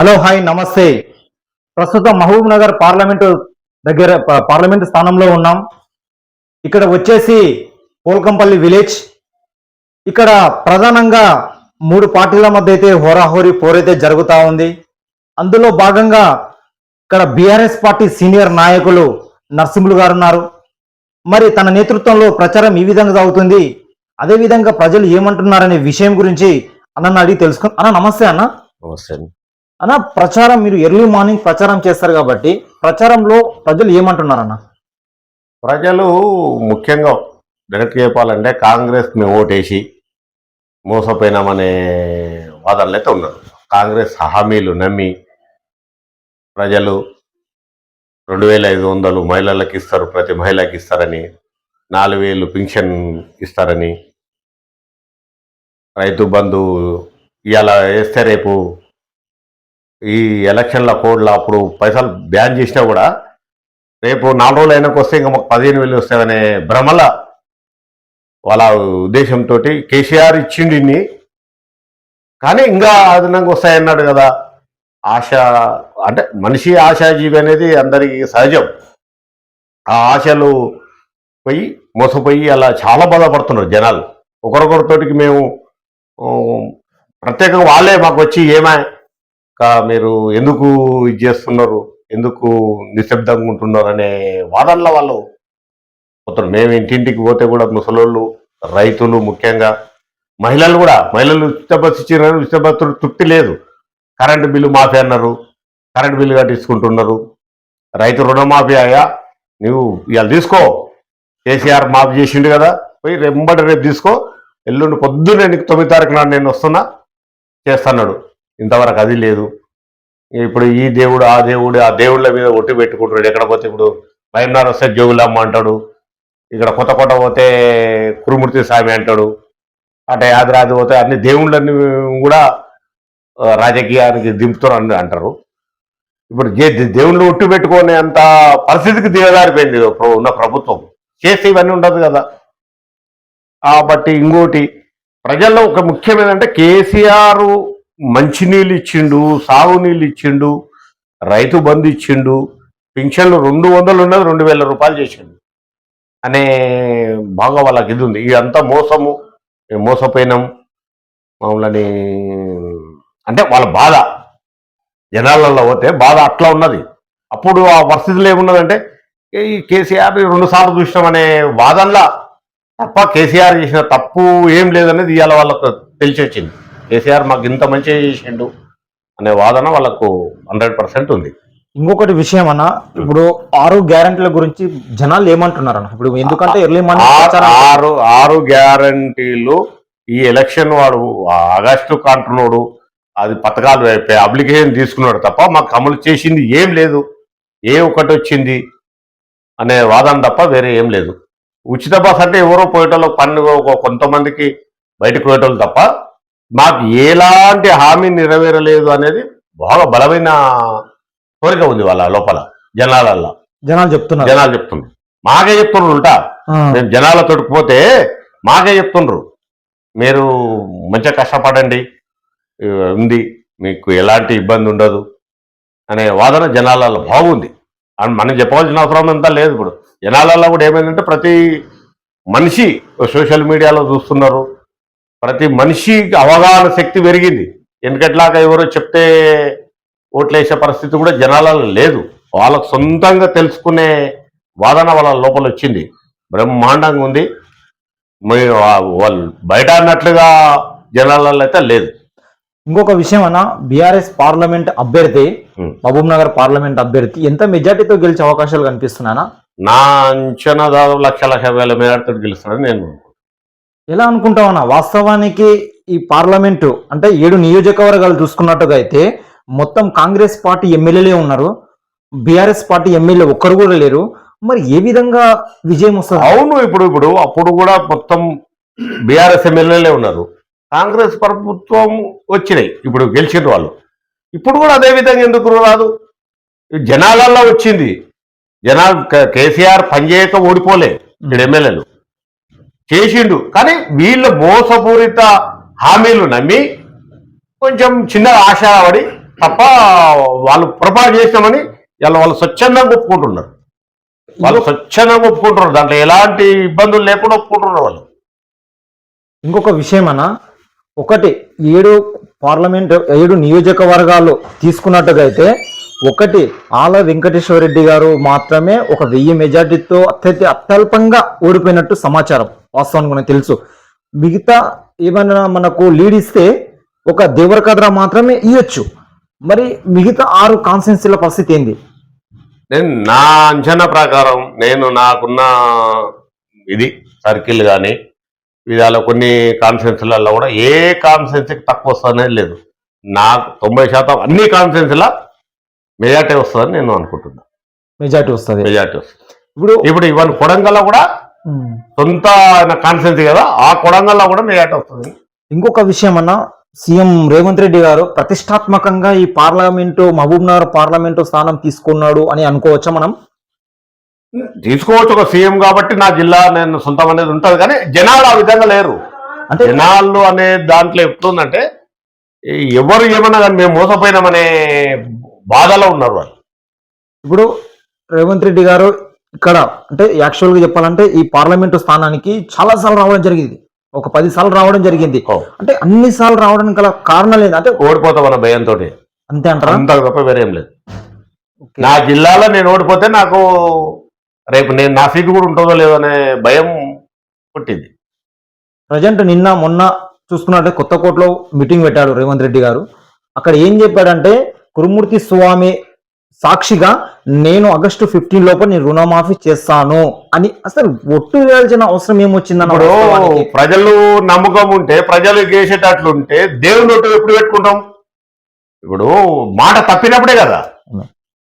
Hello hi నమస్తే. ప్రస్తుతం Mahabub Nagar parliament స్థానంలో ఉన్నాం. ఇక్కడ వచ్చేసి పోల్కంపల్లి విలేజ్. ఇక్కడ ప్రధానంగా మూడు పార్టీల మధ్య అయితే హోరాహోరీ పోరైతే జరుగుతూ ఉంది. అందులో భాగంగా ఇక్కడ బీఆర్ఎస్ పార్టీ సీనియర్ నాయకులు నరసింహులు గారు ఉన్నారు. మరి తన నేతృత్వంలో ప్రచారం ఈ విధంగా సాగుతుంది. అదేవిధంగా ప్రజలు ఏమంటున్నారనే విషయం గురించి అన్న అడిగి తెలుసుకుని. అన్న నమస్తే. నమస్తే. అన్న, ప్రచారం మీరు ఎర్లీ మార్నింగ్ ప్రచారం చేస్తారు కాబట్టి ప్రచారంలో ప్రజలు ఏమంటున్నారన్న? ప్రజలు ముఖ్యంగా డైరెక్ట్ చెప్పాలంటే కాంగ్రెస్ మేము ఓటేసి మోసపోయినామనే వాదనలు అయితే ఉన్నారు. కాంగ్రెస్ హామీలు నమ్మి ప్రజలు 2500 మహిళలకు ఇస్తారు, ప్రతి మహిళకి ఇస్తారని, 4000 పింఛన్ ఇస్తారని, రైతు బంధు ఇలా వేస్తే రేపు ఈ ఎలక్షన్ల కోడ్లో అప్పుడు పైసలు బ్యాన్ చేసినా కూడా రేపు 4 రోజులు అయినాక వస్తే ఇంకా మాకు 15,000 వస్తాయనే భ్రమల వాళ్ళ ఉద్దేశంతో కేసీఆర్ ఇచ్చిండి ఇన్ని, కానీ ఇంకా అదనంగా వస్తాయన్నాడు కదా. ఆశ అంటే మనిషి ఆశాజీవి అనేది అందరికీ సహజం. ఆ ఆశలు పోయి మోసపోయి అలా చాలా బాధపడుతున్నారు జనాలు. ఒకరొకరితోటికి మేము ప్రత్యేకంగా వాళ్ళే మాకు వచ్చి మీరు ఎందుకు ఇది చేస్తున్నారు, ఎందుకు నిశ్శబ్దంగా ఉంటున్నారు అనే వాదనలో వాళ్ళు పోతున్నారు. మేము ఇంటింటికి పోతే కూడా ముసలోళ్ళు, రైతులు, ముఖ్యంగా మహిళలు ఉచిత బస్సు ఇచ్చినారు, ఉచిత బస్సు తృప్తి లేదు. కరెంటు బిల్లు మాఫీ అన్నారు, కరెంటు బిల్లు కట్టించుకుంటున్నారు. రైతు రుణమాఫీ అయ్యా నువ్వు ఇవాళ తీసుకో, కేసీఆర్ మాఫీ చేసిండు కదా, పోయి రేపు తీసుకో, ఎల్లుండి పొద్దున్నే నీకు 9 తారీఖు నాడు నేను వస్తున్నా చేస్తున్నాడు. ఇంతవరకు అది లేదు. ఇప్పుడు ఈ దేవుడు ఆ దేవుళ్ళ మీద ఒట్టి పెట్టుకుంటాడు. ఎక్కడ పోతే ఇప్పుడు మైనార్ వస్తే జోగులమ్మ అంటాడు, ఇక్కడ కొత్త పోతే కురుమూర్తి స్వామి అంటాడు, అటు యాదరాది పోతే అన్ని దేవుళ్ళని కూడా రాజకీయానికి దింపుతారు అంటారు. ఇప్పుడు దేవుళ్ళు ఒట్టు పెట్టుకునే అంత పరిస్థితికి దిగజారిపోయింది ఉన్న ప్రభుత్వం. చేస్తే ఇవన్నీ ఉండదు కదా. కాబట్టి ఇంకోటి ప్రజల్లో ఒక ముఖ్యమైనదంటే కేసీఆర్ మంచినీళ్ళు ఇచ్చిండు, సాగునీళ్ళు ఇచ్చిండు, రైతు బంధు ఇచ్చిండు, పింఛన్లు 200 ఉన్నది 2000 రూపాయలు చేసిండు అనే బాగా వాళ్ళకి ఇది ఉంది. ఇదంతా మోసము, మోసపోయినాం మమ్మల్ని అంటే వాళ్ళ బాధ. జనాలలో పోతే బాధ అట్లా ఉన్నది. అప్పుడు ఆ పరిస్థితులు ఏమున్నదంటే ఈ కేసీఆర్ 2 సార్లు చూసినామనే వాదనలా తప్ప కేసీఆర్ చేసిన తప్పు ఏం లేదనేది ఇవాళ వాళ్ళకు తెలిసి వచ్చింది. కేసీఆర్ మాకు ఇంత మంచిగా చేసిండు అనే వాదన వాళ్ళకు 100% ఉంది. ఇంకొకటి విషయం అన్న, ఇప్పుడు 6 గ్యారంటీల గురించి జనాలు ఏమంటున్నారన్న? ఇప్పుడు ఎందుకంటే ఎర్లీ మార్నింగ్ 6 గ్యారంటీలు ఈ ఎలక్షన్ వాడు ఆగస్టు అంటున్నాడు, అది పథకాలు అప్లికేషన్ తీసుకున్నాడు తప్ప మాకు అమలు చేసింది ఏం లేదు, ఏ ఒక్కటి వచ్చింది అనే వాదన తప్ప వేరే ఏం లేదు. ఉచిత బస్ అంటే ఎవరో పోయేటోళ్ళు కొంతమందికి బయటకు పోయేటోళ్ళు తప్ప మాకు ఎలాంటి హామీ నెరవేరలేదు అనేది బాగా బలమైన కోరిక ఉంది వాళ్ళ లోపల. జనాలు చెప్తున్నారు. మాకే చెప్తున్నారు ఉంటా. మేము జనాల తొడుకుపోతే మాకే చెప్తుండ్రు, మీరు మంచిగా కష్టపడండి, ఉంది, మీకు ఎలాంటి ఇబ్బంది ఉండదు అనే వాదన జనాలలో బాగుంది. అని మనం చెప్పవలసిన అవసరం అంతా లేదు. ఇప్పుడు జనాలలో కూడా ఏమైందంటే ప్రతి మనిషి సోషల్ మీడియాలో చూస్తున్నారు, ప్రతి మనిషికి అవగాహన శక్తి పెరిగింది. ఎందుకట్లాగా ఎవరో చెప్తే ఓట్లేసే పరిస్థితి కూడా జనాలలో లేదు. వాళ్ళకు సొంతంగా తెలుసుకునే వాదన వాళ్ళ లోపల వచ్చింది. బ్రహ్మాండంగా ఉంది. వాళ్ళు బయట అన్నట్లుగా జనాలలో అయితే లేదు. ఇంకొక విషయం అన్న, బీఆర్ఎస్ పార్లమెంట్ అభ్యర్థి, మహబూబ్ నగర్ పార్లమెంట్ అభ్యర్థి ఎంత మెజార్టీతో గెలిచే అవకాశాలు కనిపిస్తున్నాయన్నా? నా అంచనా దాదాపు 1,50,000 మెజార్టీతో గెలుస్తాడని నేను. ఎలా అనుకుంటామన్నా? వాస్తవానికి ఈ పార్లమెంటు అంటే 7 నియోజకవర్గాలు చూసుకున్నట్టుగా అయితే మొత్తం కాంగ్రెస్ పార్టీ ఎమ్మెల్యేలే ఉన్నారు, బీఆర్ఎస్ పార్టీ ఎమ్మెల్యే ఒక్కరు కూడా లేరు. మరి ఏ విధంగా విజయం వస్తుంది? అవును, అప్పుడు కూడా మొత్తం బీఆర్ఎస్ ఎమ్మెల్యేలే ఉన్నారు, కాంగ్రెస్ ప్రభుత్వం వచ్చినాయి, ఇప్పుడు గెలిచిన వాళ్ళు. ఇప్పుడు కూడా అదే విధంగా ఎందుకు రాదు? జనాలలో వచ్చింది. జనాలు కేసీఆర్ పనిచేయక ఓడిపోలే, ఇక్కడ ఎమ్మెల్యేలు చేసిండు. కానీ వీళ్ళ మోసపూరిత హామీలు నమ్మి కొంచెం చిన్న ఆశపడి తప్ప వాళ్ళు పొరపాటు చేసినామని వాళ్ళు స్వచ్ఛందంగా ఒప్పుకుంటున్నారు. వాళ్ళు స్వచ్ఛందంగా ఒప్పుకుంటున్నారు, దాంట్లో ఎలాంటి ఇబ్బందులు లేకుండా ఒప్పుకుంటున్నారు వాళ్ళు. ఇంకొక విషయం అన్న, ఒకటి 7 నియోజకవర్గాలు తీసుకున్నట్టుగా అయితే ఒకటి ఆల వెంకటేశ్వర రెడ్డి గారు మాత్రమే ఒక 1000 మెజార్టీతో అత్యల్పంగా ఓడిపోయినట్టు సమాచారం. వాస్తవానికి మనకు తెలుసు. మిగతా ఏమైనా మనకు లీడ్ ఇస్తే ఒక దేవరకద్ర మాత్రమే ఇవ్వచ్చు. మరి మిగతా 6 కాన్స్టిట్యున్సీల పరిస్థితి ఏంది? నేను నా అంచనా ప్రకారం నాకున్న ఇది సర్కిల్ కానీ విధాల కొన్ని కాన్ఫరెన్స్లలో కూడా ఏ కాన్ఫరెన్స్కి తక్కువ వస్తుందనేది లేదు. నాకు 90% అన్ని కాన్ఫరెన్స్ల మెజార్టీ వస్తుందని నేను అనుకుంటున్నా. మెజార్టీ వస్తుంది. ఇప్పుడు ఇవన్నీ కొడంగల్లో కూడా సొంత కాన్ఫరెన్స్ కదా, ఆ కొడంగల్లో కూడా మెజార్టీ వస్తుంది. ఇంకొక విషయం అన్న, సీఎం రేవంత్ రెడ్డి గారు ప్రతిష్టాత్మకంగా ఈ మహబూబ్ నగర్ పార్లమెంటు స్థానం తీసుకున్నాడు అని అనుకోవచ్చా మనం? తీసుకోవచ్చు, ఒక సీఎం కాబట్టి నా జిల్లా నేను సొంతం అనేది ఉంటుంది. కానీ జనాలు ఆ విధంగా లేరు. అంటే జనాలు అనే దాంట్లో ఎప్పుడుందంటే ఎవరు ఏమన్నా కానీ మేము మోసపోయినామనే బాధలో ఉన్నారు వాళ్ళు. ఇప్పుడు రేవంత్ రెడ్డి గారు ఇక్కడ అంటే యాక్చువల్గా చెప్పాలంటే ఈ పార్లమెంటు స్థానానికి చాలా సార్లు రావడం జరిగింది, ఒక 10 సార్లు రావడం జరిగింది. అంటే అన్ని సార్లు రావడానికి గల కారణం లేదు, అంటే ఓడిపోతామన్న భయంతో అంతే అంటారా? అంత గొప్ప వేరేం లేదు. నా జిల్లాలో నేను ఓడిపోతే నాకు రేపు నా సీటు కూడా ఉంటుందో లేదో అనే భయం పుట్టింది. ప్రజెంట్ నిన్న మొన్న చూసుకున్నట్టే కొత్తకోటలో మీటింగ్ పెట్టాడు రేవంత్ రెడ్డి గారు. అక్కడ ఏం చెప్పాడంటే కురుమూర్తి స్వామి సాక్షిగా నేను ఆగస్టు 15 లోపల నేను రుణమాఫీ చేస్తాను అని. అసలు ఒట్టు వేయాల్సిన అవసరం ఏమొచ్చిందన్న? ప్రజలు నమ్మకం ఉంటే, ప్రజలు చేసేటట్లుంటే దేవుని ఒట్టు ఎప్పుడు పెట్టుకుంటాం? ఇప్పుడు మాట తప్పినప్పుడే కదా,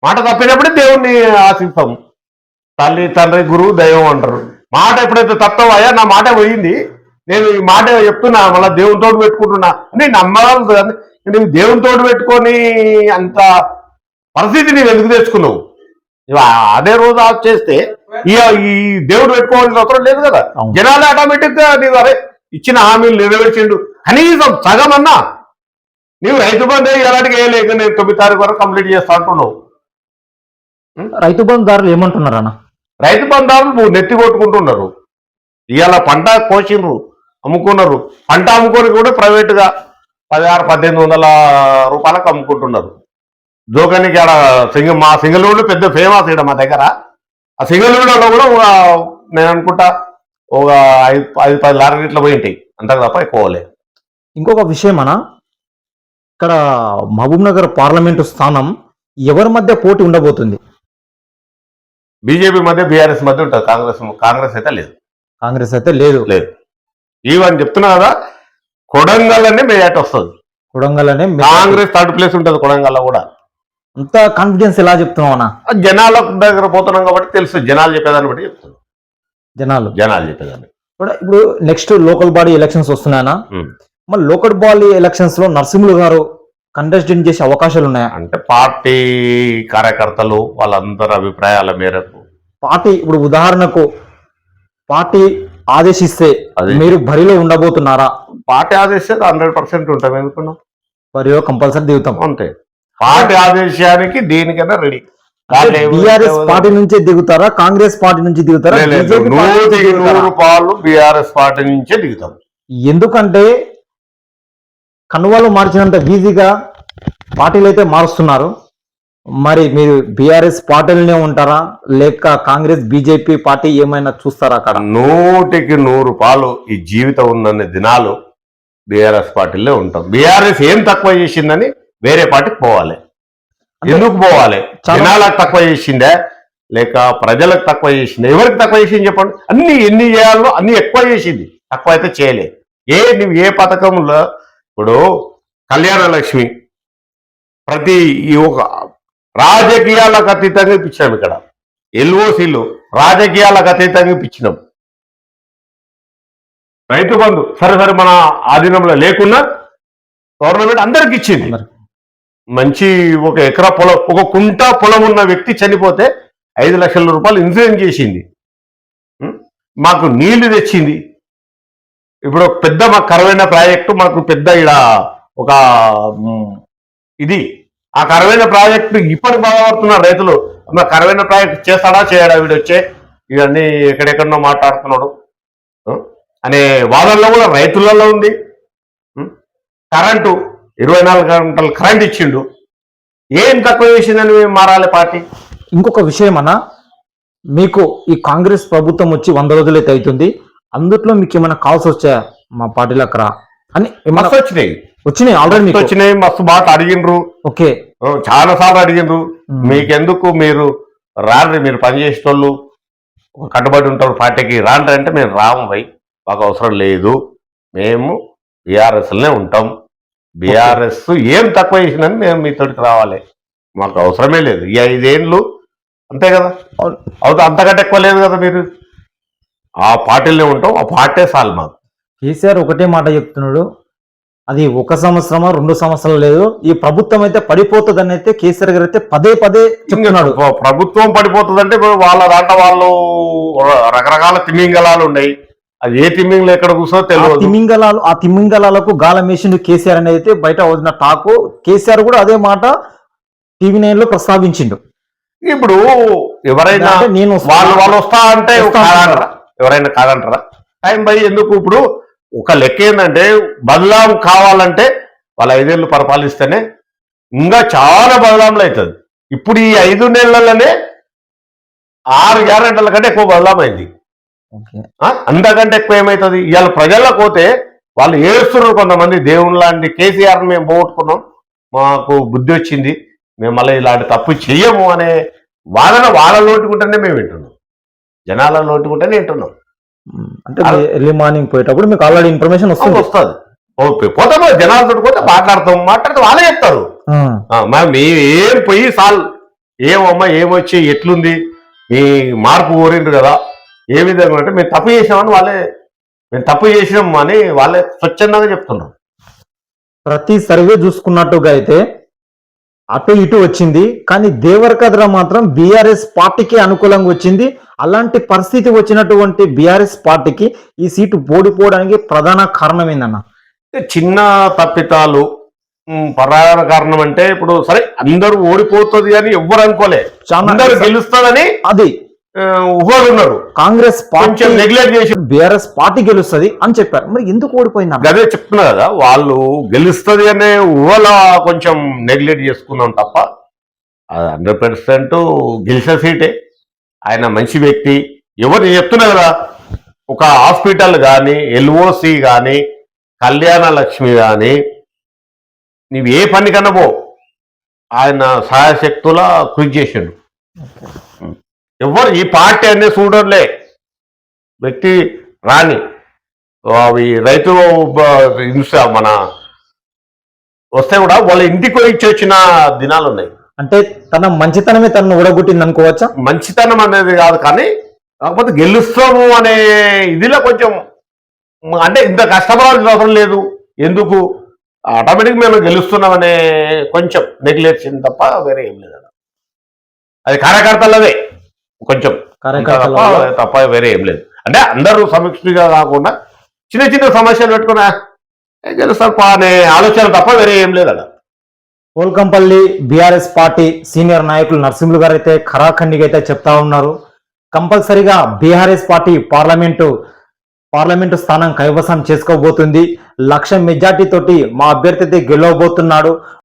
మాట తప్పినప్పుడే దేవుణ్ణి ఆశిస్తాం. తల్లి తండ్రి గురువు దైవం అంటారు. మాట ఎప్పుడైతే తప్పవయ్యా నా మాట పోయింది, నేను ఈ మాట చెప్తున్నా, మళ్ళీ దేవునితో పెట్టుకుంటున్నా అని నమ్మగలదు కానీ నువ్వు దేవునితో పెట్టుకొని అంత పరిస్థితి నీవు ఎందుకు తెచ్చుకున్నావు? అదే రోజు ఆఫ్ చేస్తే ఈ దేవుడు పెట్టుకోవాల్సిన అవసరం లేదు కదా. జనాలు ఆటోమేటిక్ గా నీవు అరే ఇచ్చిన హామీలు నెరవేర్చిండు, కనీసం సగం అన్నా నీవు రైతు బంధు ఎలాంటికి వేయలేక నేను 9 తారీఖు వరకు కంప్లీట్ చేస్తా అంటున్నావు. రైతు బంధుదారులు ఏమంటున్నారు అన్న? రైతు బంధాలు నెత్తి కొట్టుకుంటున్నారు. ఇవాళ పంట కోసిండ్రు, అమ్ముకున్నారు. పంట అమ్ముకొని కూడా ప్రైవేటుగా 1600-1800 రూపాయలకు అమ్ముకుంటున్నారు. జోకానికి ఆడ మా సింగళూరులో పెద్ద ఫేమస్ ఇక్కడ మా దగ్గర. ఆ సింగళూరులో కూడా నేను అనుకుంటా ఒక 5-10 లారీ ఇట్లా పోయి ఉంటాయి, అంతకు తప్ప ఎక్కువ లేదు. ఇంకొక విషయం అన్న, ఇక్కడ మహబూబ్ నగర్ పార్లమెంటు స్థానం ఎవరి మధ్య పోటీ ఉండబోతుంది? బీజేపీ మధ్య, బీఆర్ఎస్ మధ్య ఉంటుంది. కాంగ్రెస్ అయితే లేదు. కాంగ్రెస్ అయితే లేదు. ఈవని చెప్తున్నా కదా, కొడంగల్లోనే మెజార్టీ వస్తుంది. కొడంగల్లోనే కాంగ్రెస్ 3rd ప్లేస్ ఉంటుంది. కొడంగల్లో కూడా అంత కాన్ఫిడెన్స్ ఎలా చెప్తున్నావు అన్న? జనాల దగ్గర పోతున్నాం కాబట్టి తెలుసు, జనాలు చెప్పేదాన్ని బట్టి చెప్తున్నాం. జనాలు చెప్పేదాన్ని. ఇప్పుడు నెక్స్ట్ లోకల్ బాడీ ఎలక్షన్స్ వస్తున్నాయన్నా, మరి లోకల్ బాడీ ఎలక్షన్స్ లో నరసింహులు గారు కంటెస్టెంట్ చేసే అవకాశాలు ఉన్నాయా? అంటే పార్టీ కార్యకర్తలు వాళ్ళందరి అభిప్రాయాల మేరకు పార్టీ, ఇప్పుడు ఉదాహరణకు పార్టీ ఆదేశిస్తే మీరు బరిలో ఉండబోతున్నారా? పార్టీ ఆదేశిస్తే 100% ఉంటాం. ఎందుకున్నాం? బరిలో కంపల్సరీ దిగుతాం. అంతే. పార్టీ ఆదేశానికి దేనికైనా రెడీ. బీఆర్ఎస్ పార్టీ నుంచే దిగుతారా, కాంగ్రెస్ పార్టీ నుంచి దిగుతారా? 100% బీఆర్ఎస్ పార్టీ నుంచే దిగుతాం. ఎందుకంటే కనువాలు మార్చినంత ఈజీగా పార్టీలు అయితే మారుస్తున్నారు. మరి మీరు బీఆర్ఎస్ పార్టీలనే ఉంటారా, లేక కాంగ్రెస్ బీజేపీ పార్టీ ఏమైనా చూస్తారా? అక్కడ 100% ఈ జీవితం ఉన్నన్ని దినాలు బీఆర్ఎస్ పార్టీలో ఉంటాం. బీఆర్ఎస్ ఏం తక్కువ చేసిందని వేరే పార్టీకి పోవాలి. ఎందుకు పోవాలి? జనాలకు తక్కువ చేసిందే లేక ప్రజలకు తక్కువ చేసిందే? ఎవరికి తక్కువ చేసింది చెప్పండి. అన్ని ఎన్ని చేయాలో అన్ని ఎక్కువ చేసింది, తక్కువ అయితే చేయలే. నువ్వు ఏ పథకంలో ఇప్పుడు కళ్యాణ లక్ష్మి ప్రతి ఒక రాజకీయాలకు అతీతంగా ఇప్పించాం. ఇక్కడ ఎల్ఓసీలు రాజకీయాలకు అతీతంగా ఇప్పించినాం. రైతు బంధు సరే మన ఆధీనంలో లేకున్నా గవర్నమెంట్ అందరికి ఇచ్చింది. మంచి ఒక ఎకరా పొలం, ఒక కుంట పొలం ఉన్న వ్యక్తి చనిపోతే 5 లక్షల రూపాయలు ఇన్సూరెన్స్ చేసింది. మాకు నీళ్లు తెచ్చింది. ఇప్పుడు పెద్ద మాకు కరువైన ప్రాజెక్టు, మాకు పెద్ద ఇక్కడ ఒక ఇది ఆ కరువైన ప్రాజెక్టు ఇప్పటికి బాధపడుతున్నారు రైతులు. మరి కరువైన ప్రాజెక్టు చేస్తాడా చేయడా వీడు వచ్చే ఇవన్నీ ఎక్కడెక్కడో మాట్లాడుతున్నాడు అనే వాదనలో కూడా రైతులలో ఉంది. కరెంటు 24 గంటలు కరెంట్ ఇచ్చిండు, ఏం తక్కువ చేసిందని మారాలి పార్టీ. ఇంకొక విషయం అన్న, మీకు ఈ కాంగ్రెస్ ప్రభుత్వం వచ్చి 100 రోజులైతే అవుతుంది, అందుట్లో మీకు ఏమైనా కాల్స్ వచ్చాయా మా పార్టీలకు రా అని? మస్తు వచ్చినాయి ఆల్రెడీ మీకు వచ్చినాయి, మస్తు మాట అడిగిండ్రు. ఓకే, చాలా సార్లు అడిగిండ్రు, మీకెందుకు మీరు రాండ్రి, మీరు పనిచేసేటోళ్ళు కట్టుబడి ఉంటారు పార్టీకి, రాండ్రి అంటే మేము రాము భయ్, మాకు అవసరం లేదు, మేము బీఆర్ఎస్లోనే ఉంటాం, బీఆర్ఎస్ ఏం తక్కువ చేసిందని మేము మీతోటికి రావాలి, మాకు అవసరమే లేదు, ఈ 5 ఏళ్ళు అంతే కదా, అవుతా అంతకంటే ఎక్కువ లేదు కదా, మీరు ఆ పార్టీలోనే ఉంటాం, ఆ పార్టీ చాలు మాకు. కేసీఆర్ ఒకటే మాట చెప్తున్నాడు, అది 1 సంవత్సరమా 2 సంవత్సరాలు లేదు, ఈ ప్రభుత్వం అయితే పడిపోతుందని అయితే కేసీఆర్ గారు అయితే పదే చెప్తున్నాడు. ప్రభుత్వం పడిపోతుందంటే ఇప్పుడు వాళ్ళ దాంట్లో వాళ్ళు రకరకాల తిమింగలాలు ఉన్నాయి, అది ఏ తిమ్మింగలు ఎక్కడ కూర్చో తెలియదు. ఆ తిమ్మింగలాలకు గాలం వేసిండు కేసీఆర్ అనేది అయితే బయట వదిలిన టాకు. కేసీఆర్ కూడా అదే మాట TV9 లో ప్రస్తావించిండు. ఇప్పుడు ఎవరైనా నేను వాళ్ళు వస్తా అంటే ఎవరైనా కాదంటారా? టైం బై ఎందుకు? ఇప్పుడు ఒక లెక్క ఏంటంటే బదలాం కావాలంటే వాళ్ళు 5 ఏళ్ళు పరిపాలిస్తేనే ఇంకా చాలా బదలాంలు అవుతుంది. ఇప్పుడు ఈ 5 నెలలనే 6 గ్యారెంటీల కంటే ఎక్కువ బదలాం అయింది. అంతకంటే ఎక్కువ ఏమవుతుంది? ఇవాళ ప్రజలకు పోతే వాళ్ళు ఏడుస్తున్నారు కొంతమంది, దేవుని లాంటి కేసీఆర్ మేము పోగొట్టుకున్నాం, మాకు బుద్ధి వచ్చింది, మేము మళ్ళీ ఇలాంటి తప్పు చెయ్యము అనే వాదన వాళ్ళ నోటుకుంటేనే మేము వింటున్నాం, జనాల నోటుకుంటేనే వింటున్నాం. అంటే ఎర్లీ మార్నింగ్ పోయేటప్పుడు మీకు ఆల్రెడీ ఇన్ఫర్మేషన్ వస్తుంది. పోతాం జనాలతో పోతే మాట్లాడితే వాళ్ళే చెప్తారు. మేము ఏం పోయి సాల్ ఏమమ్మా ఏమొచ్చి ఎట్లుంది మీ మార్పు కోరిండ్రు కదా, ఏ విధంగా అంటే మేము తప్పు చేసామని మేము తప్పు చేసినాం అని వాళ్ళే స్వచ్ఛందంగా చెప్తున్నారు. ప్రతి సర్వే చూసుకున్నట్టుగా అయితే అటు ఇటు వచ్చింది, కానీ దేవరకద్ర మాత్రం బీఆర్ఎస్ పార్టీకి అనుకూలంగా వచ్చింది. అలాంటి పరిస్థితి వచ్చినటువంటి బీఆర్ఎస్ పార్టీకి ఈ సీటు ఓడిపోవడానికి ప్రధాన కారణం ఏందన్న? చిన్న తప్పితాలు ప్రధాన కారణం అంటే, ఇప్పుడు సరే అందరూ ఓడిపోతుంది అని ఎవ్వరు అనుకోలే, అందరూ గెలుస్తుందని అది ఉన్నారు. కాంగ్రెస్ పార్టీ నెగ్లెక్ట్ చేసి బీఆర్ఎస్ పార్టీ గెలుస్తుంది అని చెప్పారు, మరి ఎందుకు ఓడిపోయింది? అదే చెప్తున్నా కదా, వాళ్ళు గెలుస్తుంది అనే ఊహలో కొంచెం నెగ్లెక్ట్ చేసుకున్నాం తప్ప 100% గెలిచిన సీటే. ఆయన మంచి వ్యక్తి, ఎవరు చెప్తున్నా కదా, ఒక హాస్పిటల్ కానీ LOC కానీ కళ్యాణ లక్ష్మి కానీ నీవు ఏ పని కన్నా పో, ఆయన సహాయశక్తుల కృషి చేసిండు. ఎవరు ఈ పార్టీ అనే చూడలే వ్యక్తి రాని అవి రైతు మన వస్తే కూడా వాళ్ళ ఇంటికి ఇచ్చి వచ్చిన దినాలు ఉన్నాయి. అంటే తన మంచితనమే తనను ఊడగొట్టింది అనుకోవచ్చా? మంచితనం అనేది కాదు, కానీ కాకపోతే గెలుస్తాము అనే ఇదిలో కొంచెం అంటే ఇంత కష్టపడాల్సిన అవసరం లేదు, ఎందుకు ఆటోమేటిక్ మేము గెలుస్తున్నామనే కొంచెం నెగ్లెక్షన్ తప్ప వేరే ఏం లేదు. అది కార్యకర్తలదే కొంచెం తప్ప వేరే ఏం లేదు. అంటే అందరూ సమీక్షగా కాకుండా చిన్న చిన్న సమస్యలు పెట్టుకున్నా గెలుస్తారు అనే ఆలోచన తప్ప వేరే ఏం లేదు. అలా పోల్కంపల్లి బీఆర్ఎస్ పార్టీ సీనియర్ నాయకులు నరసింహులు గారు అయితే ఖరాఖండిగా అయితే చెప్తా ఉన్నారు, కంపల్సరిగా బీఆర్ఎస్ పార్టీ పార్లమెంటు స్థానం కైవసం చేసుకోబోతుంది, 1,00,000 మెజార్టీ తోటి మా అభ్యర్థి అయితే గెలవబోతున్నాడు.